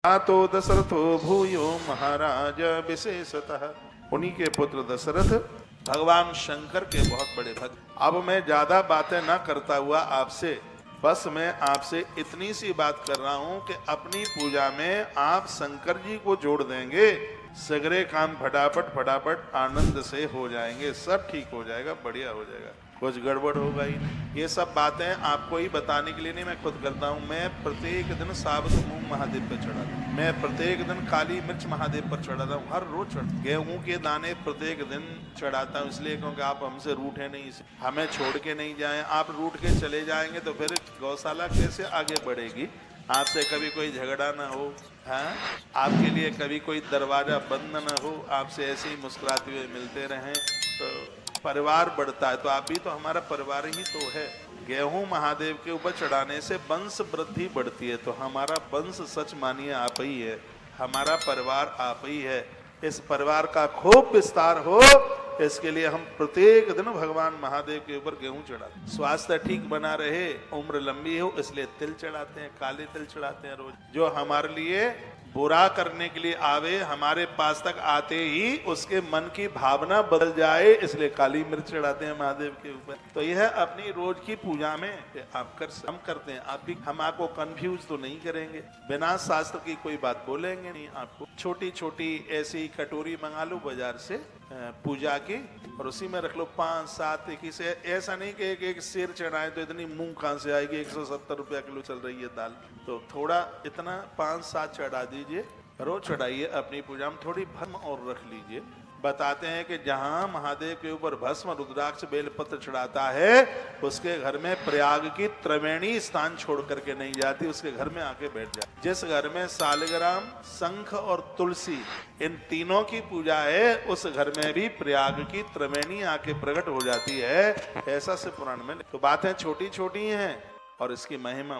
तो दशरथो भूयो महाराज विशेषतः। उन्हीं के पुत्र दशरथ भगवान शंकर के बहुत बड़े भक्त। अब मैं ज्यादा बातें ना करता हुआ आपसे, बस मैं आपसे इतनी सी बात कर रहा हूं कि अपनी पूजा में आप शंकर जी को जोड़ देंगे, सगरे काम फटाफट फटाफट आनंद से हो जाएंगे, सब ठीक हो जाएगा, बढ़िया हो जाएगा, कुछ गड़बड़ होगा ही नहीं। ये सब बातें आपको ही बताने के लिए नहीं, मैं खुद करता हूँ। मैं प्रत्येक दिन साबुत मूंग महादेव पर चढ़ाता हूँ, मैं प्रत्येक दिन काली मिर्च महादेव पर चढ़ाता हूँ, हर रोज चढ़ता। गेहूं के दाने प्रत्येक दिन चढ़ाता हूँ, इसलिए क्योंकि आप हमसे रूठे नहीं, हमें छोड़ के नहीं जाएं। आप रूठ के चले जाएंगे तो फिर गौशाला कैसे आगे बढ़ेगी? आपसे कभी कोई झगड़ा ना हो, हाँ, आपके लिए कभी कोई दरवाजा बंद ना हो, आपसे ऐसे ही मुस्कुराते हुए मिलते रहें तो परिवार बढ़ता है। तो आप भी तो हमारा परिवार ही तो है। गेहूं महादेव के ऊपर चढ़ाने से वंश वृद्धि बढ़ती है, तो हमारा वंश सच मानिए आप ही है, हमारा परिवार आप ही है। इस परिवार का खूब विस्तार हो, इसके लिए हम प्रत्येक दिन भगवान महादेव के ऊपर गेहूं चढ़ाते। स्वास्थ्य ठीक बना रहे, उम्र लंबी हो, इसलिए तिल चढ़ाते हैं, काले तिल चढ़ाते हैं रोज। जो हमारे लिए बुरा करने के लिए आवे, हमारे पास तक आते ही उसके मन की भावना बदल जाए, इसलिए काली मिर्च चढ़ाते हैं महादेव के ऊपर। तो यह अपनी रोज की पूजा में आप हम करते हैं। आप भी, हम आपको कंफ्यूज तो नहीं करेंगे, बिना शास्त्र की कोई बात बोलेंगे नहीं आपको। छोटी छोटी ऐसी कटोरी मंगा लो बाजार से पूजा की, और उसी में रख लो 5-7 एक ही से। ऐसा नहीं कि एक एक शेर चढ़ाए तो इतनी मूंग कहां से आएगी, 170 रुपया किलो चल रही है दाल, तो थोड़ा इतना 5-7 चढ़ा दीजिए, रोज चढ़ाइए। अपनी पूजा में थोड़ी भस्म और रख लीजिए। बताते हैं कि जहां महादेव के ऊपर भस्म रुद्राक्ष बेलपत्र चढ़ाता है, उसके घर में प्रयाग की त्रिवेणी स्थान छोड़ करके नहीं जाती, उसके घर में आके बैठ जाती। जिस घर में सालग्राम, शंख और तुलसी इन तीनों की पूजा है, उस घर में भी प्रयाग की त्रिवेणी आके प्रकट हो जाती है, ऐसा से पुराण में। तो बातें छोटी छोटी हैं और इसकी महिमा